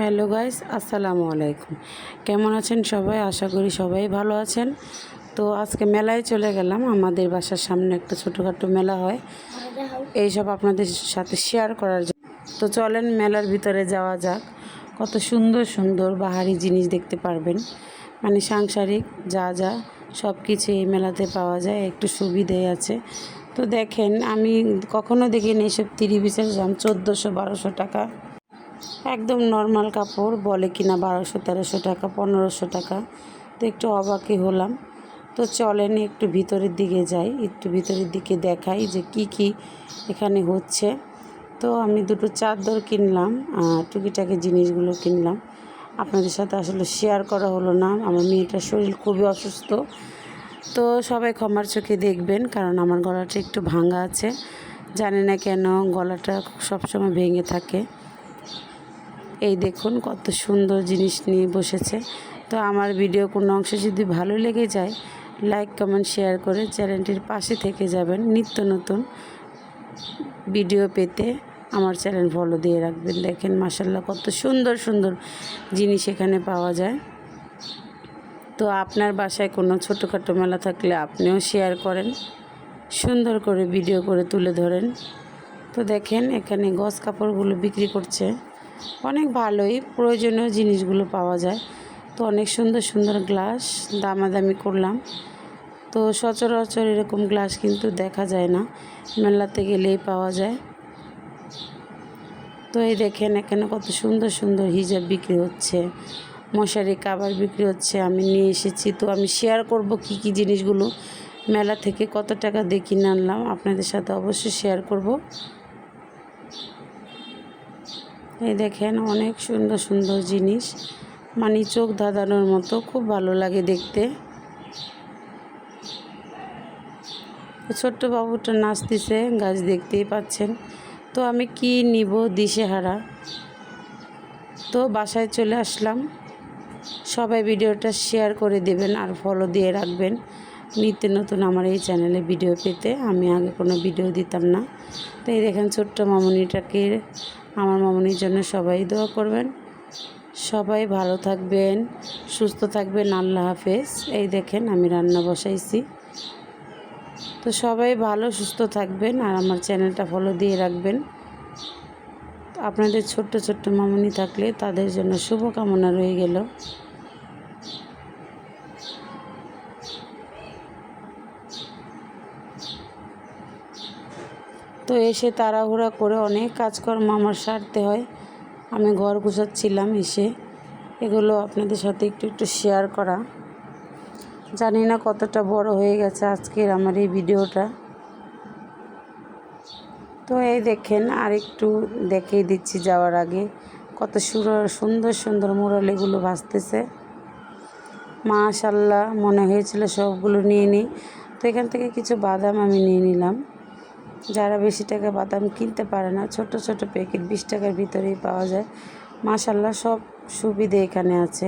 Hello guys, আসসালামু আলাইকুম। কেমন আছেন সবাই? আশা করি সবাই ভালো আছেন। তো আজকে মেলায় চলে গেলাম। আমাদের বাসার সামনে একটা ছোটোখাটো মেলা হয়, এইসব আপনাদের সাথে শেয়ার করার জন্য। তো চলেন মেলার ভিতরে যাওয়া যাক। কত সুন্দর সুন্দর বাহারি জিনিস দেখতে পারবেন, মানে সাংসারিক যা যা সব কিছু এই মেলাতে পাওয়া যায়, একটু সুবিধে আছে। তো দেখেন, আমি কখনো দেখিনি এইসব 30 পিসের দাম 1400-1200 টাকা। একদম নর্মাল কাপড় বলে কিনা 1200-1300 টাকা, 1500 টাকা। তো একটু অবাকই হলাম। তো চলেন একটু ভিতরের দিকে যাই, একটু ভিতরের দিকে দেখাই যে কি এখানে হচ্ছে। তো আমি দুটো চাদর কিনলাম, টুকিটাকি জিনিসগুলো কিনলাম। আপনাদের সাথে আসলে শেয়ার করা হলো না, আমার মেয়েটার শরীর খুবই অসুস্থ। তো সবাই ক্ষমার চোখে দেখবেন, কারণ আমার গলাটা একটু ভাঙা আছে। জানি না কেন গলাটা সবসময় ভেঙে থাকে। এই দেখুন কত সুন্দর জিনিস নিয়ে বসেছে। তো আমার ভিডিও কোনো অংশ যদি ভালো লেগে যায়, লাইক কমেন্ট শেয়ার করে চ্যানেলটির পাশে থেকে যাবেন। নিত্য নতুন ভিডিও পেতে আমার চ্যানেল ফলো দিয়ে রাখবেন। দেখেন মাশাআল্লাহ কত সুন্দর সুন্দর জিনিস এখানে পাওয়া যায়। তো আপনার বাসায় কোনো ছোটোখাটো মেলা থাকলে আপনিও শেয়ার করেন, সুন্দর করে ভিডিও করে তুলে ধরেন। তো দেখেন এখানে গস কাপড়গুলো বিক্রি করছে, অনেক ভালোই প্রয়োজনীয় জিনিসগুলো পাওয়া যায়। তো অনেক সুন্দর সুন্দর গ্লাস দামাদামি করলাম। তো সচরাচর এরকম গ্লাস কিন্তু দেখা যায় না, মেলাতে গেলেই পাওয়া যায়। তো এই দেখেন এখানে কত সুন্দর সুন্দর হিজাব বিক্রি হচ্ছে, মশারি কাভার বিক্রি হচ্ছে। আমি নিয়ে এসেছি, তো আমি শেয়ার করব কি জিনিসগুলো মেলা থেকে কত টাকা দিয়ে কিনে আনলাম, আপনাদের সাথে অবশ্যই শেয়ার করব। এই দেখেন অনেক সুন্দর সুন্দর জিনিস, মানে চোখ ধাঁধানোর মতো, খুব ভালো লাগে দেখতে। ছোট্ট বাবুটা নাচতেছে, গাছ দেখতেই পাচ্ছেন। তো আমি কি নিব দিশেহারা। তো বাসায় চলে আসলাম। সবাই ভিডিওটা শেয়ার করে দেবেন আর ফলো দিয়ে রাখবেন নিত্য নতুন আমার এই চ্যানেলে ভিডিও পেতে। আমি আগে কোনো ভিডিও দিতাম না। তো এই দেখেন ছোট্ট মামুনিটাকে, আমার মামুনির জন্য সবাই দোয়া করবেন। সবাই ভালো থাকবেন, সুস্থ থাকবেন। আল্লাহ হাফেজ। এই দেখেন আমি রান্না বসাইছি। তো সবাই ভালো সুস্থ থাকবেন আর আমার চ্যানেলটা ফলো দিয়ে রাখবেন। আপনাদের ছোট্ট ছোট্ট মামুনি থাকলে তাদের জন্য শুভকামনা রয়ে গেল। তো এসে তাড়াহুড়া করে অনেক কাজকর্ম আমার সারতে হয়। আমি ঘর গুছাচ্ছিলাম এসে, এগুলো আপনাদের সাথে একটু শেয়ার করা। জানি না কতটা বড় হয়ে গেছে আজকের আমার এই ভিডিওটা। তো এই দেখেন আর একটু দেখিয়ে দিচ্ছি যাওয়ার আগে, কত সুন্দর সুন্দর মুরাল এগুলো ভাসতেছে। মাশাআল্লাহ, মনে হয়েছিল সবগুলো নিয়ে নিই। তো এখান থেকে কিছু বাদাম আমি নিয়ে নিলাম। যারা বেশি টাকা বাদাম কিনতে পারে না, ছোট ছোট প্যাকেট 20 টাকার ভিতরেই পাওয়া যায়। মাশাআল্লাহ সব সুবিধে এখানে আছে।